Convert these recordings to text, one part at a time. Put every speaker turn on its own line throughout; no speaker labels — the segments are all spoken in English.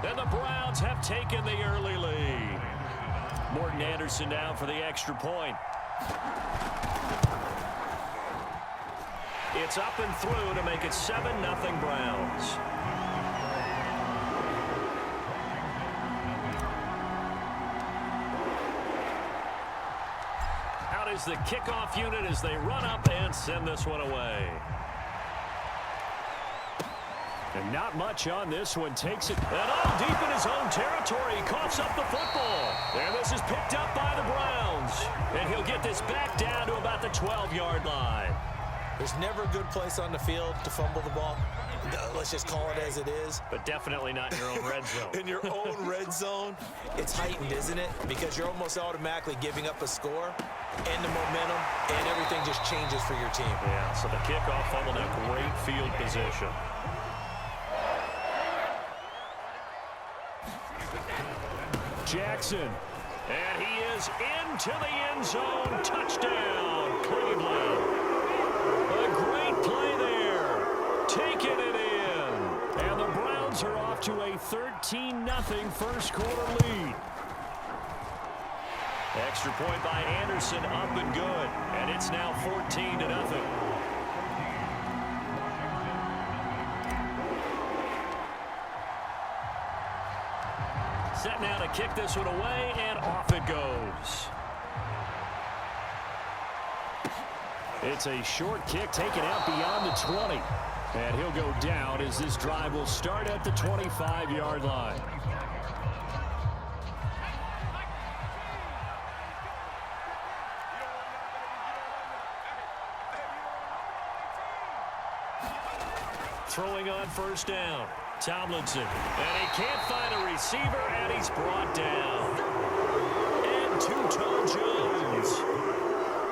And the Browns have taken the early lead. Morton Anderson down for the extra point. It's up and through to make it 7-0 Browns. Out is the kickoff unit as they run up and send this one away. And not much on this one. Takes it and all deep in his own territory. He coughs up the football. And this is picked up by the Browns. And he'll get this back down to about the 12-yard line.
There's never a good place on the field to fumble the ball. Let's just call it as it is.
But definitely not in your own red zone.
In your own red zone, it's heightened, isn't it? Because you're almost automatically giving up a score and the momentum, and everything just changes for your team.
Yeah, so the kickoff fumble, now great field position. Jackson, and he is into the end zone. Touchdown, Cleveland. A great play there, taking it in. And the Browns are off to a 13-0 first quarter lead. Extra point by Anderson, up and good. And it's now 14-0. Set now to kick this one away, and off it goes. It's a short kick taken out beyond the 20. And he'll go down as this drive will start at the 25-yard line. Throwing on first down. Tomlinson, and he can't find a receiver, and he's brought down. And Two-Tone Jones.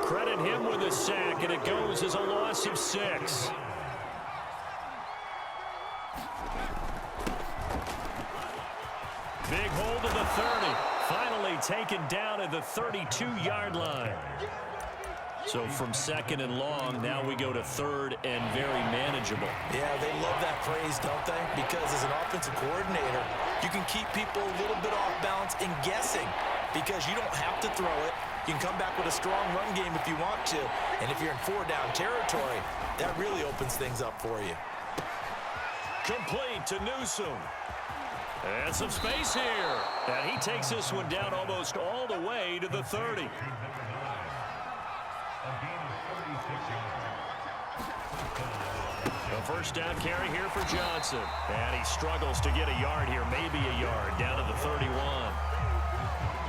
Credit him with a sack, and it goes as a loss of 6. Big hold of the 30. Finally taken down at the 32-yard line. So from second and long, now we go to third and very manageable.
Yeah, they love that phrase, don't they? Because as an offensive coordinator, you can keep people a little bit off balance and guessing because you don't have to throw it. You can come back with a strong run game if you want to. And if you're in 4-down territory, that really opens things up for you.
Complete to Newsom. And some space here. And he takes this one down almost all the way to the 30. A first down carry here for Johnson. And he struggles to get a yard here, maybe a yard, down to the 31.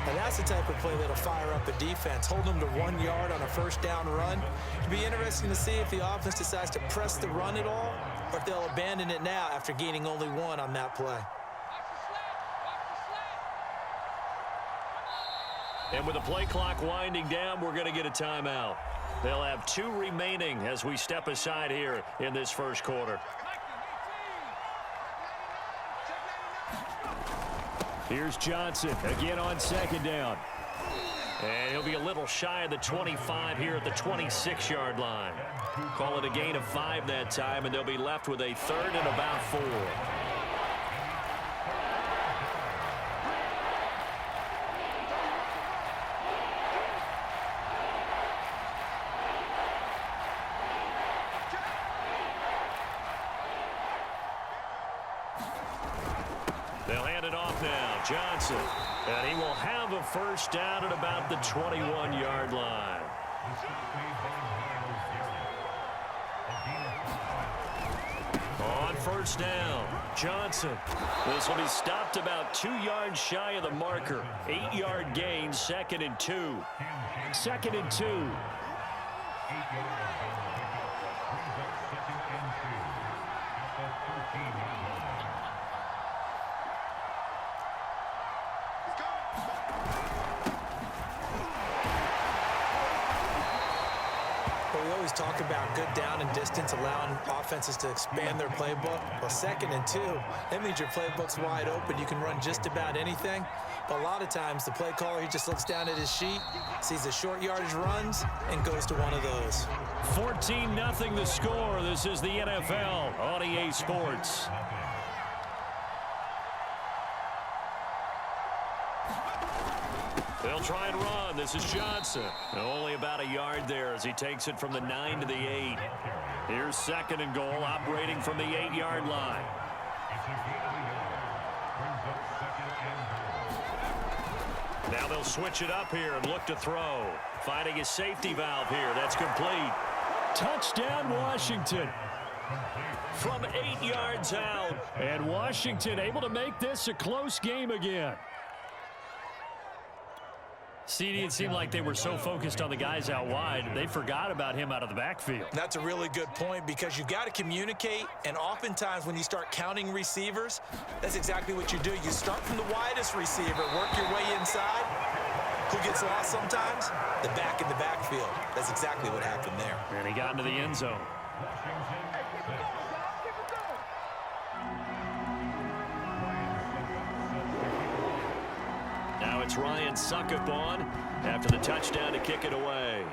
And that's the type of play that'll fire up a defense. Hold them to 1 yard on a first down run. It'll be interesting to see if the offense decides to press the run at all or if they'll abandon it now after gaining only 1 on that play.
And with the play clock winding down, we're going to get a timeout. They'll have 2 remaining as we step aside here in this first quarter. Here's Johnson again on second down. And he'll be a little shy of the 25 here at the 26-yard line. Call it a gain of 5 that time, and they'll be left with a third and about 4. They'll hand it off now. Johnson. And he will have a first down at about the 21-yard line. On first down, Johnson. This will be stopped about 2 yards shy of the marker. 8-yard gain, 2nd and 2. 2nd and 2.
Talk about good down and distance, allowing offenses to expand their playbook. Well, 2nd and 2, that means your playbook's wide open. You can run just about anything. But a lot of times, the play caller, he just looks down at his sheet, sees the short yardage runs, and goes to one of those.
14-0 the score. This is the NFL on EA Sports. They'll try and run. This is Johnson. Only about a yard there as he takes it from the 9 to the 8. Here's 2nd and goal, operating from the 8-yard line. Now they'll switch it up here and look to throw. Finding his safety valve here. That's complete. Touchdown, Washington. From 8 yards out. And Washington able to make this a close game again. CD, it seemed like they were so focused on the guys out wide, they forgot about him out of the backfield.
That's a really good point because you've got to communicate, and oftentimes when you start counting receivers, that's exactly what you do. You start from the widest receiver, work your way inside. Who gets lost sometimes? The back in the backfield. That's exactly what happened there.
And he got into the end zone. Now it's Ryan Suckup on after the touchdown to kick it away.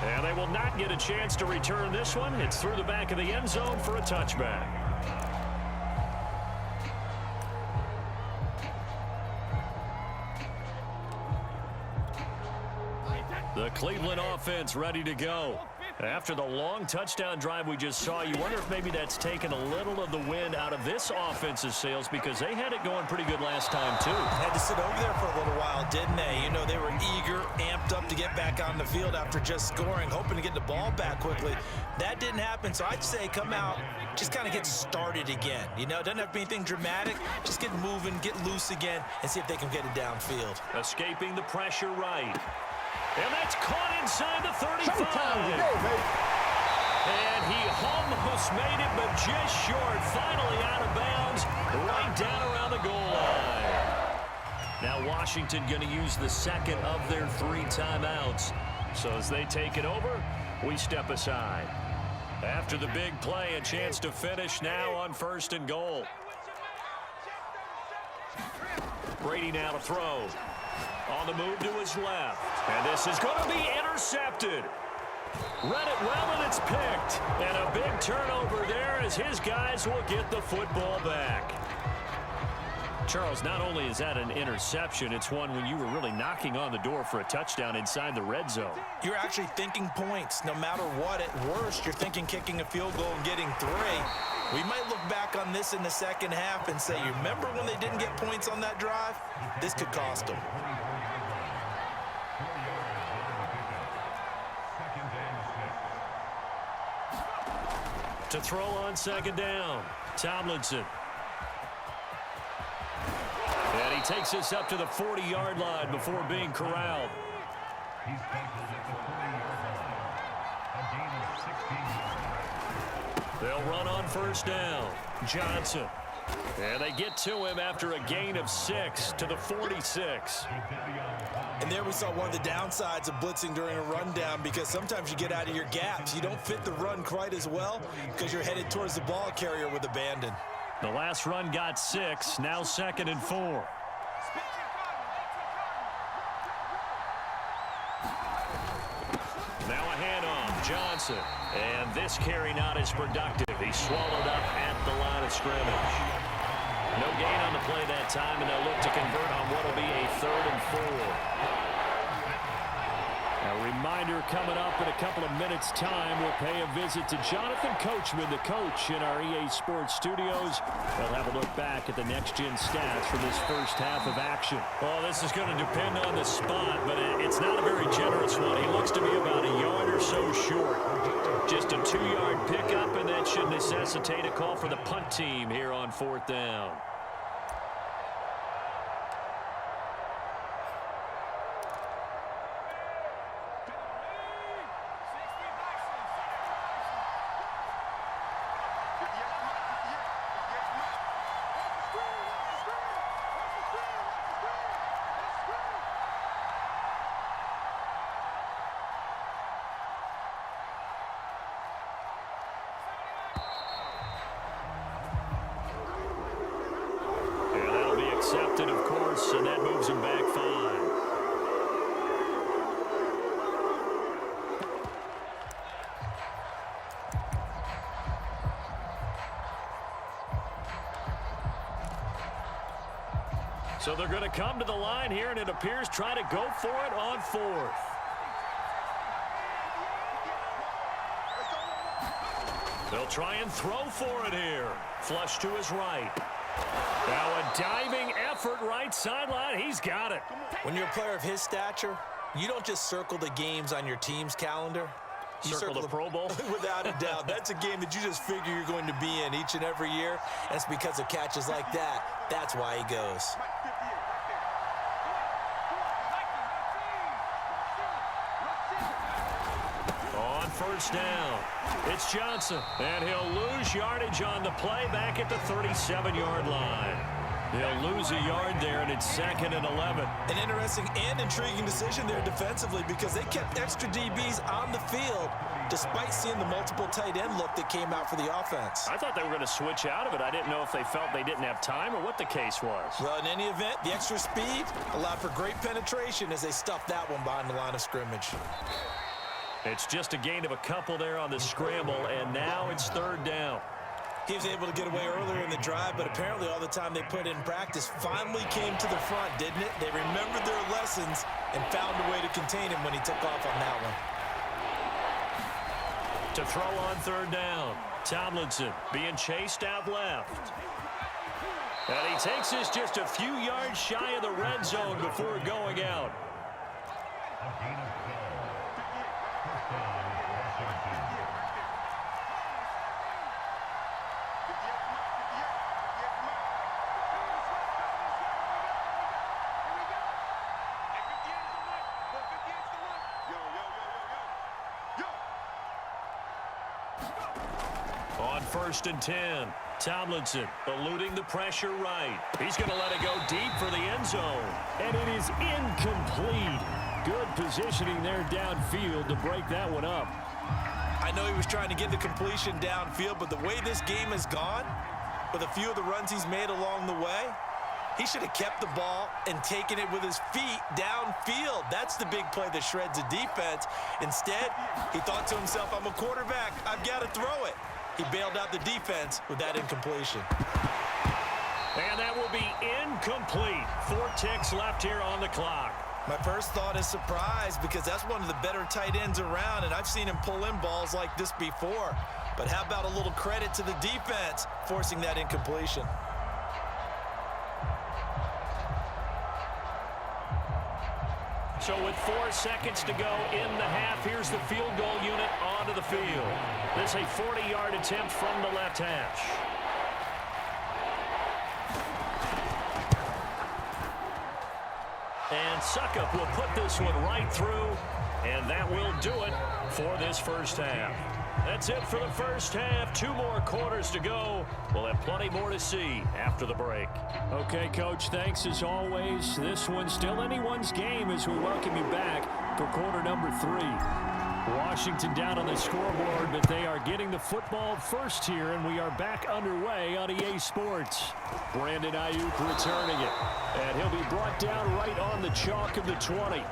And they will not get a chance to return this one. It's through the back of the end zone for a touchback. The Cleveland offense ready to go. After the long touchdown drive we just saw, you wonder if maybe that's taken a little of the wind out of this offense's sails because they had it going pretty good last time, too.
Had to sit over there for a little while, didn't they? You know, they were eager, amped up to get back on the field after just scoring, hoping to get the ball back quickly. That didn't happen, so I'd say come out, just kind of get started again. You know, it doesn't have to be anything dramatic. Just get moving, get loose again, and see if they can get it downfield.
Escaping the pressure right. And that's caught inside the 35. And he almost made it, but just short. Finally out of bounds, right down around the goal line. Now Washington going to use the 2nd of their 3 timeouts. So as they take it over, we step aside. After the big play, a chance to finish now on 1st and goal. Brady now to throw. On the move to his left. And this is going to be intercepted. Read it well, and it's picked. And a big turnover there as his guys will get the football back. Charles, not only is that an interception, it's one when you were really knocking on the door for a touchdown inside the red zone.
You're actually thinking points. No matter what, at worst, you're thinking kicking a field goal and getting 3. We might look back on this in the second half and say, you remember when they didn't get points on that drive? This could cost them.
To throw on 2nd down, Tomlinson. And he takes us up to the 40-yard line before being corralled. They'll run on 1st down. Johnson. And they get to him after a gain of 6 to the 46.
And there we saw one of the downsides of blitzing during a rundown because sometimes you get out of your gaps. You don't fit the run quite as well because you're headed towards the ball carrier with abandon.
The last run got 6, now 2nd and 4. Now a handoff, Johnson. And this carry not as productive. He's swallowed up at the line of scrimmage. No gain on the play that time, and they'll look to convert on what will be a 3rd and 4. A reminder coming up in a couple of minutes' time, we'll pay a visit to Jonathan Coachman, the coach in our EA Sports studios. They'll have a look back at the next-gen stats from this first half of action. Well, this is going to depend on the spot, but it's not a very generous one. He looks to be about a yard or so short. Just a 2-yard pickup, and that should necessitate a call for the punt team here on 4th down. Accepted, of course, and that moves him back 5. So they're going to come to the line here, and it appears trying to go for it on fourth. They'll try and throw for it here. Flush to his right. Now a diving effort right sideline. He's got it.
When you're a player of his stature, you don't just circle the games on your team's calendar. You
circle the Pro Bowl?
Without a doubt. That's a game that you just figure you're going to be in each and every year. And it's because of catches like that. That's why he goes.
On first down, it's Johnson. And he'll lose yardage on the play back at the 37-yard line. They'll lose a yard there, and it's 2nd and 11.
An interesting and intriguing decision there defensively because they kept extra DBs on the field despite seeing the multiple tight end look that came out for the offense.
I thought they were going to switch out of it. I didn't know if they felt they didn't have time or what the case was.
Well, in any event, the extra speed allowed for great penetration as they stuffed that one behind the line of scrimmage.
It's just a gain of a couple there on the scramble, and now it's 3rd down.
He was able to get away earlier in the drive, but apparently all the time they put in practice finally came to the front, didn't it? They remembered their lessons and found a way to contain him when he took off on that one.
To throw on 3rd down, Tomlinson being chased out left. And he takes this just a few yards shy of the red zone before going out. On 1st and 10, Tomlinson eluding the pressure right. He's going to let it go deep for the end zone. And it is incomplete. Good positioning there downfield to break that one up.
I know he was trying to get the completion downfield, but the way this game has gone, with a few of the runs he's made along the way, he should have kept the ball and taken it with his feet downfield. That's the big play that shreds a defense. Instead, he thought to himself, I'm a quarterback. I've got to throw it. He bailed out the defense with that incompletion.
And that will be incomplete. 4 ticks left here on the clock.
My first thought is surprise because that's one of the better tight ends around, and I've seen him pull in balls like this before. But how about a little credit to the defense forcing that incompletion?
So with 4 seconds to go in the half, here's the field goal unit onto the field. This is a 40-yard attempt from the left hash. And Suckup will put this one right through, and that will do it for this first half. That's it for the first half. 2 more quarters to go. We'll have plenty more to see after the break. Okay, Coach, thanks as always. This one's still anyone's game as we welcome you back for quarter number 3. Washington down on the scoreboard, but they are getting the football first here, and we are back underway on EA Sports. Brandon Ayuk returning it, and he'll be brought down right on the chalk of the 20.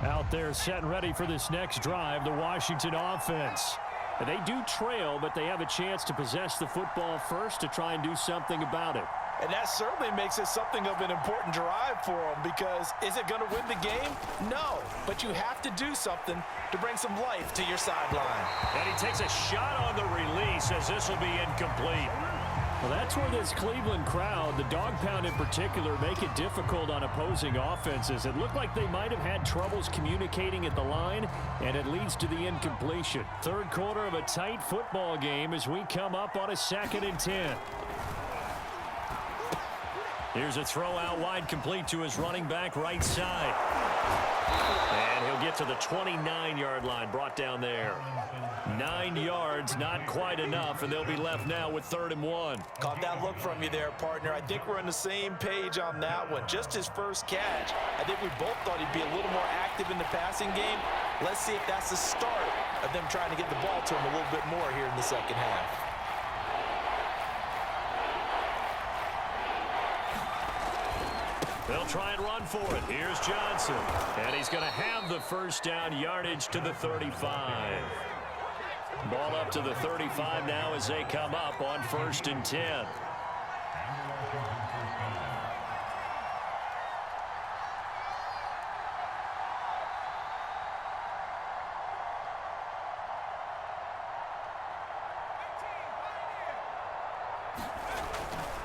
Out there set and ready for this next drive, the Washington offense. They do trail, but they have a chance to possess the football first to try and do something about it.
And that certainly makes it something of an important drive for them because is it going to win the game? No, but you have to do something to bring some life to your sideline.
And he takes a shot on the release as this will be incomplete. Well, that's where this Cleveland crowd, the dog pound in particular, make it difficult on opposing offenses. It looked like they might have had troubles communicating at the line, and it leads to the incompletion. 3rd quarter of a tight football game as we come up on a 2nd and 10. Here's a throw out wide, complete to his running back right side. And he'll get to the 29-yard line, brought down there. 9 yards, not quite enough, and they'll be left now with 3rd and 1.
Caught that look from you there, partner. I think we're on the same page on that one. Just his first catch. I think we both thought he'd be a little more active in the passing game. Let's see if that's the start of them trying to get the ball to him a little bit more here in the second half.
They'll try and run for it. Here's Johnson. And he's going to have the first down, yardage to the 35. Ball up to the 35 now as they come up on 1st and 10.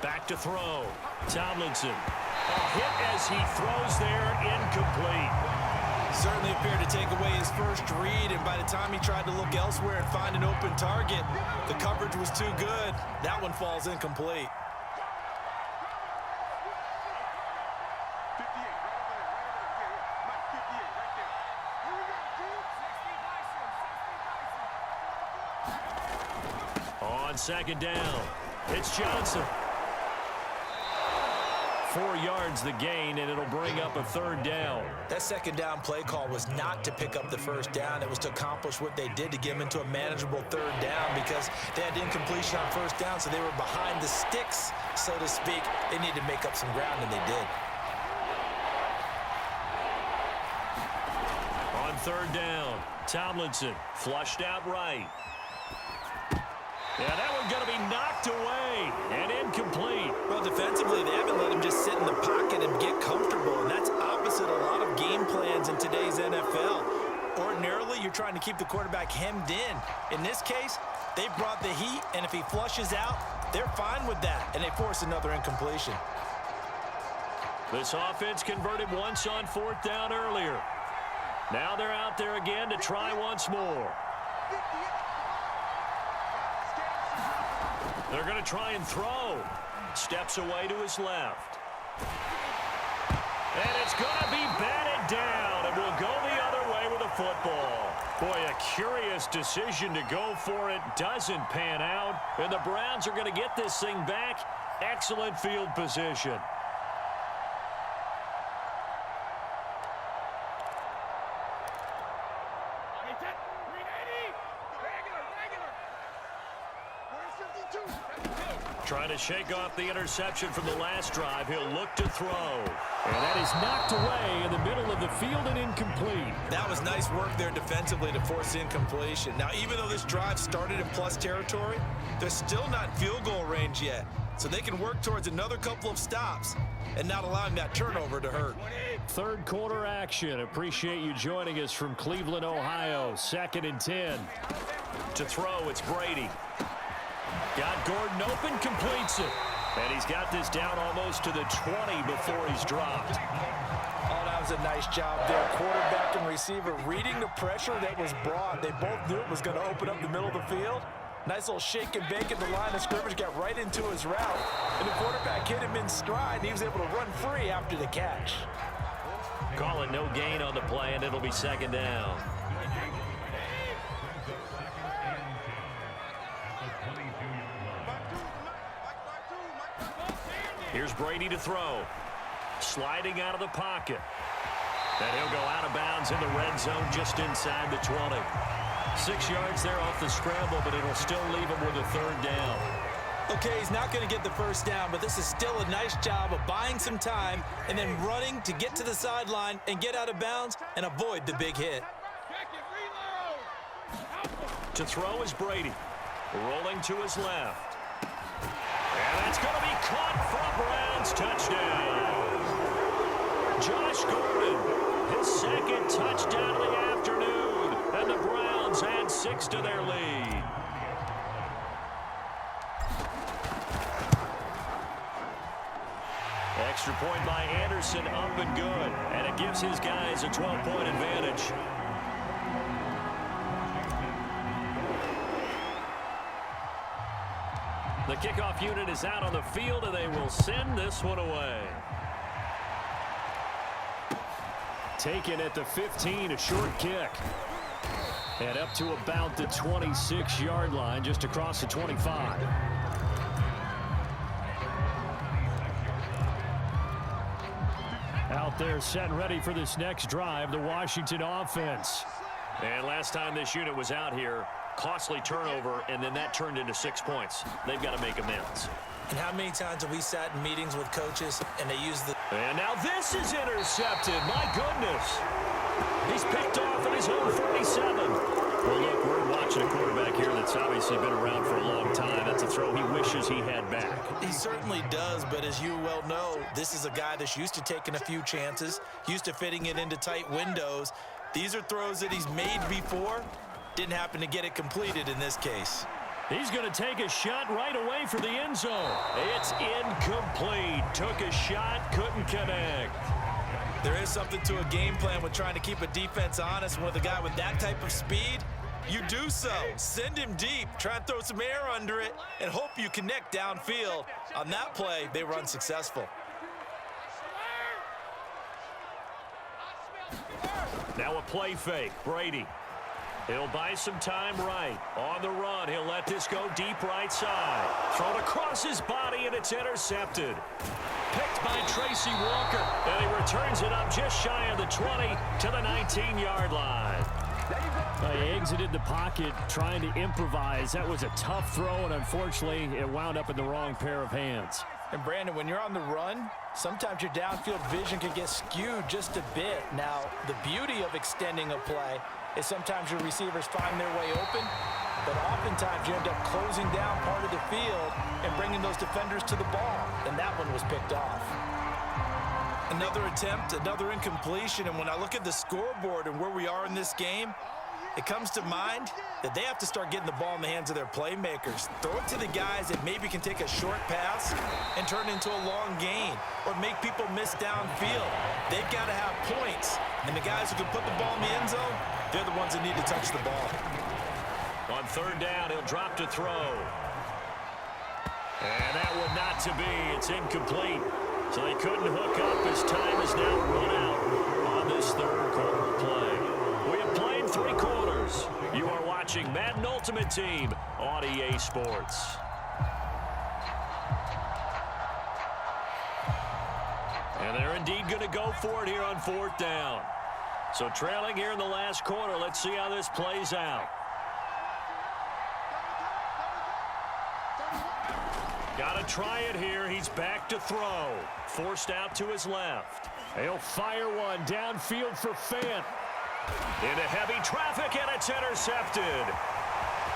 Back to throw. Tomlinson. A hit as he throws there, incomplete.
Certainly appeared to take away his first read, and by the time he tried to look elsewhere and find an open target, the coverage was too good. That one falls incomplete.
On 2nd down, it's Johnson. 4 yards the gain, and it'll bring up a 3rd down.
That 2nd down play call was not to pick up the 1st down. It was to accomplish what they did to get them into a manageable 3rd down because they had incompletion on 1st down, so they were behind the sticks, so to speak. They needed to make up some ground, and they did.
On 3rd down, Tomlinson flushed out right. Yeah, that one's going to be knocked away and incomplete.
Well, defensively, they haven't let him just sit in the pocket and get comfortable, and that's opposite a lot of game plans in today's NFL. Ordinarily, you're trying to keep the quarterback hemmed in. In this case, they brought the heat, and if he flushes out, they're fine with that, and they force another incompletion.
This offense converted once on 4th down earlier. Now they're out there again to try once more. They're going to try and throw. Steps away to his left. And it's going to be batted down, and will go the other way with a football. Boy, a curious decision to go for it. Doesn't pan out, and the Browns are going to get this thing back. Excellent field position. Trying to shake off the interception from the last drive. He'll look to throw. And that is knocked away in the middle of the field and incomplete.
That was nice work there defensively to force incompletion. Now, even though this drive started in plus territory, they're still not in field goal range yet. So they can work towards another couple of stops and not allowing that turnover to hurt.
3rd quarter action. Appreciate you joining us from Cleveland, Ohio. 2nd and 10. To throw, it's Brady. Got Gordon open, completes it. And he's got this down almost to the 20 before he's dropped.
Oh, that was a nice job there. Quarterback and receiver reading the pressure that was brought. They both knew it was going to open up the middle of the field. Nice little shake and bake at the line of scrimmage, got right into his route. And the quarterback hit him in stride, and he was able to run free after the catch.
Call it no gain on the play, and it'll be 2nd down. Here's Brady to throw. Sliding out of the pocket. And he'll go out of bounds in the red zone just inside the 20. 6 yards there off the scramble, but it'll still leave him with a 3rd down.
Okay, he's not going to get the 1st down, but this is still a nice job of buying some time and then running to get to the sideline and get out of bounds and avoid the big hit.
To throw is Brady. Rolling to his left. And that's going to be caught for a Browns touchdown. Josh Gordon, his 2nd touchdown of the afternoon. And the Browns add 6 to their lead. Extra point by Anderson, up and good. And it gives his guys a 12-point advantage. The kickoff unit is out on the field, and they will send this one away. Taken at the 15, a short kick. And up to about the 26-yard line, just across the 25. Out there set and ready for this next drive, the Washington offense. And last time this unit was out here, Costly turnover, and then that turned into 6 points. They've got to make amends.
And how many times have we sat in meetings with coaches and they use the...
And now this is intercepted. My goodness. He's picked off at his own 47. Well, look, we're watching a quarterback here that's obviously been around for a long time. That's a throw he wishes he had back.
He certainly does, but as you well know, this is a guy that's used to taking a few chances, used to fitting it into tight windows. These are throws that he's made before. Didn't happen to get it completed in this case.
He's going to take a shot right away for the end zone. It's incomplete. Took a shot, couldn't connect.
There is something to a game plan with trying to keep a defense honest. With a guy with that type of speed, you do so. Send him deep, try and throw some air under it, and hope you connect downfield. On that play, they were unsuccessful.
Now a play fake. Brady. He'll buy some time right. On the run, he'll let this go deep right side. Thrown across his body, and it's intercepted. Picked by Tracy Walker, and he returns it up just shy of the 20 to the 19-yard line.
He exited the pocket trying to improvise. That was a tough throw, and unfortunately, it wound up in the wrong pair of hands.
And Brandon, when you're on the run, sometimes your downfield vision can get skewed just a bit. Now, the beauty of extending a play is sometimes your receivers find their way open, but oftentimes you end up closing down part of the field and bringing those defenders to the ball, and that one was picked off. Another attempt, another incompletion, and when I look at the scoreboard and where we are in this game, it comes to mind that they have to start getting the ball in the hands of their playmakers. Throw it to the guys that maybe can take a short pass and turn it into a long gain or make people miss downfield. They've got to have points, and the guys who can put the ball in the end zone, they're the ones that need to touch the ball.
On third down, he'll drop to throw. And that one not to be. It's incomplete. So they couldn't hook up as time is now run out on this third quarter play. We have played 3 quarters. You are watching Madden Ultimate Team on EA Sports. And they're indeed going to go for it here on fourth down. So trailing here in the last quarter, let's see how this plays out. Got to try it here. He's back to throw. Forced out to his left. He'll fire one downfield for Fant. Into heavy traffic, and it's intercepted.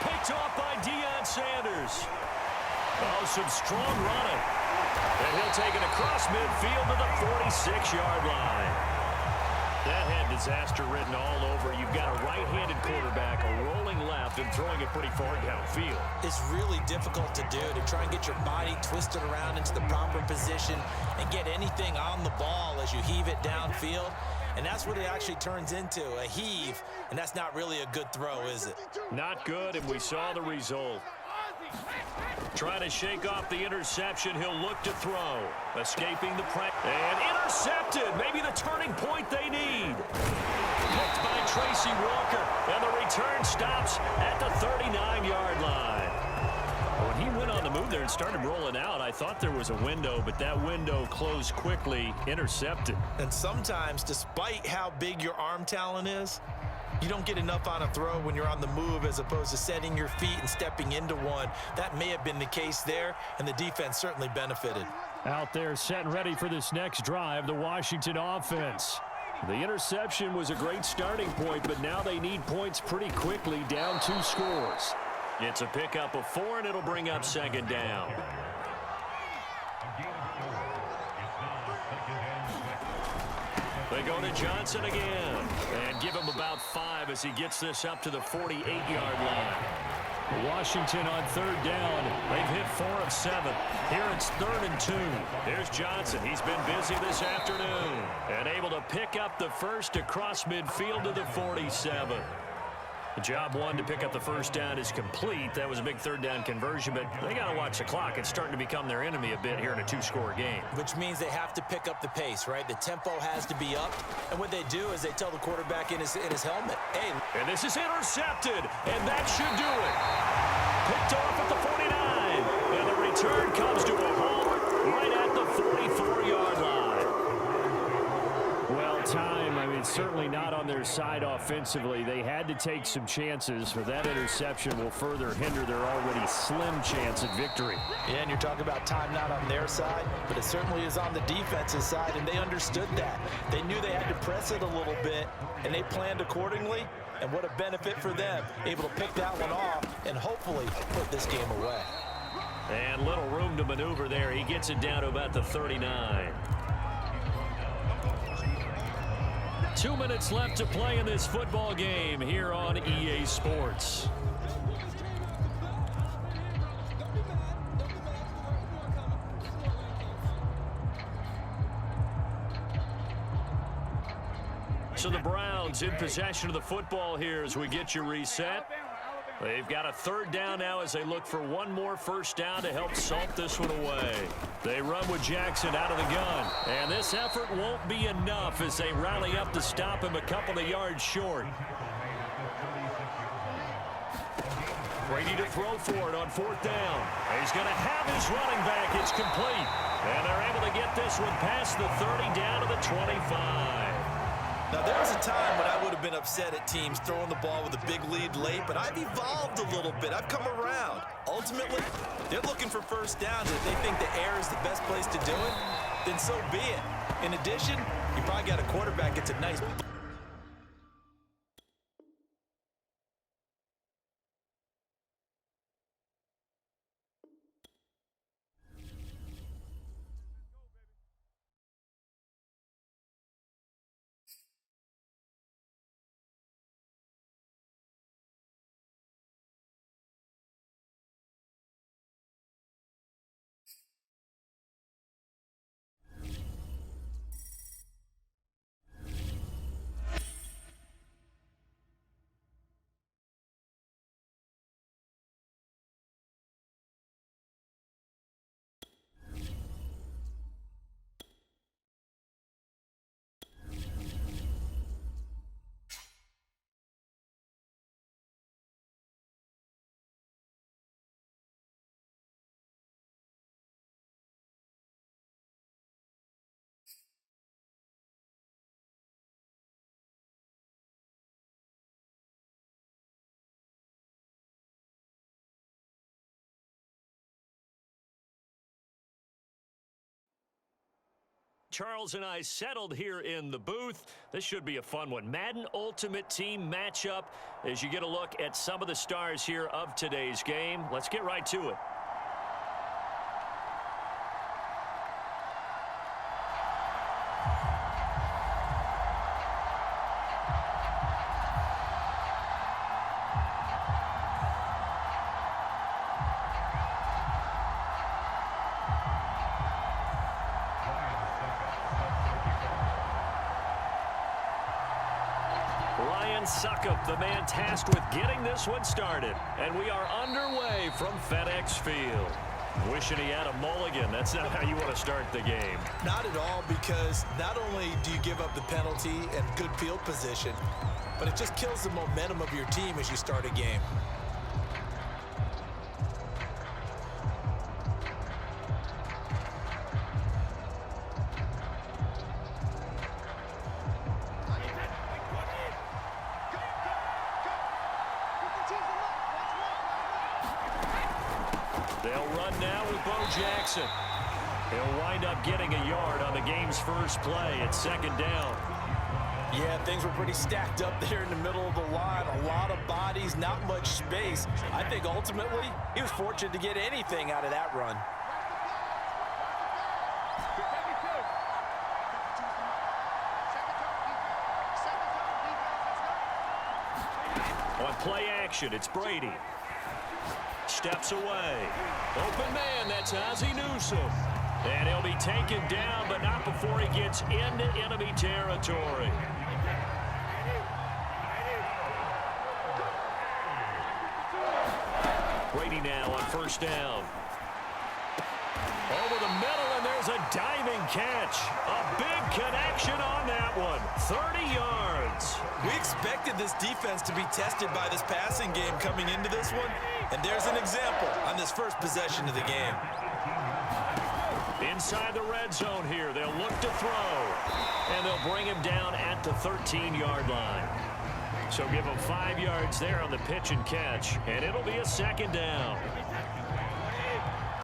Picked off by Deion Sanders. Oh, some strong running. And he'll take it across midfield to the 46-yard line. That had disaster written all over. You've got a right-handed quarterback, a rolling left, and throwing it pretty far downfield.
It's really difficult to do, to try and get your body twisted around into the proper position and get anything on the ball as you heave it downfield. And that's what it actually turns into, a heave. And that's not really a good throw, is it?
Not good, and we saw the result. Trying to shake off the interception. He'll look to throw. Escaping the pressure. And intercepted. Maybe the turning point they need. Picked by Tracy Walker. And the return stops at the 39-yard line. When he went on the move there and started rolling out, I thought there was a window, but that window closed quickly. Intercepted.
And sometimes, despite how big your arm talent is, you don't get enough on a throw when you're on the move as opposed to setting your feet and stepping into one. That may have been the case there, and the defense certainly benefited.
Out there set and ready for this next drive, the Washington offense. The interception was a great starting point, but now they need points pretty quickly, down 2 scores.
It's a pickup of 4, and it'll bring up second down. They go to Johnson again and give him about 5 as he gets this up to the 48-yard line.
Washington on third down.
They've hit 4 of 7. Here it's 3rd and 2. Here's Johnson. He's been busy this afternoon and able to pick up the first across midfield to the 47. Job 1 to pick up the first down is complete. That was a big third down conversion, but they got to watch the clock. It's starting to become their enemy a bit here in a 2-score game.
Which means they have to pick up the pace, right? The tempo has to be up. And what they do is they tell the quarterback in his helmet, hey.
And this is intercepted, and that should do it. Picked off at the 49. And the return comes to a halt right at the 44-yard line.
Well, time, I mean, it's certainly not on their side offensively. They had to take some chances, but that interception will further hinder their already slim chance at victory.
Yeah, and you're talking about time not on their side, but it certainly is on the defensive side, and they understood that. They knew they had to press it a little bit, and they planned accordingly, and what a benefit for them, able to pick that one off and hopefully put this game away.
And little room to maneuver there. He gets it down to about the 39. 2 minutes left to play in this football game here on EA Sports. So the Browns in possession of the football here as we get you reset. They've got a third down now as they look for one more first down to help salt this one away. They run with Jackson out of the gun. And this effort won't be enough as they rally up to stop him a couple of yards short. Brady to throw for it on fourth down. He's going to have his running back. It's complete. And they're able to get this one past the 30 down to the 25.
Now, there was a time when I would have been upset at teams throwing the ball with a big lead late, but I've evolved a little bit. I've come around. Ultimately, they're looking for first downs. If they think the air is the best place to do it, then so be it. In addition, you probably got a quarterback. It's a nice...
Charles and I settled here in the booth. This should be a fun one. Madden Ultimate Team matchup as you get a look at some of the stars here of today's game. Let's get right to it. Suckup, the man tasked with getting this one started. And we are underway from FedEx Field. Wishing he had a mulligan. That's not how you want to start the game.
Not at all, because not only do you give up the penalty and good field position, but it just kills the momentum of your team as you start a game.
They'll run now with Bo Jackson. He'll wind up getting a yard on the game's first play at second down.
Yeah, things were pretty stacked up there in the middle of the line. A lot of bodies, not much space. I think ultimately he was fortunate to get anything out of that run.
On play action, it's Brady. Steps away. Open man, that's Ozzie Newsome. And he'll be taken down, but not before he gets into enemy territory. Brady now on first down. Over the middle, and there's a diving catch. A big connection on that one. 30 yards.
We expected this defense to be tested by this passing game coming into this one, and there's an example on this first possession of the game.
Inside the red zone here, they'll look to throw. And they'll bring him down at the 13-yard line. So give him 5 yards there on the pitch and catch, and it'll be a second down.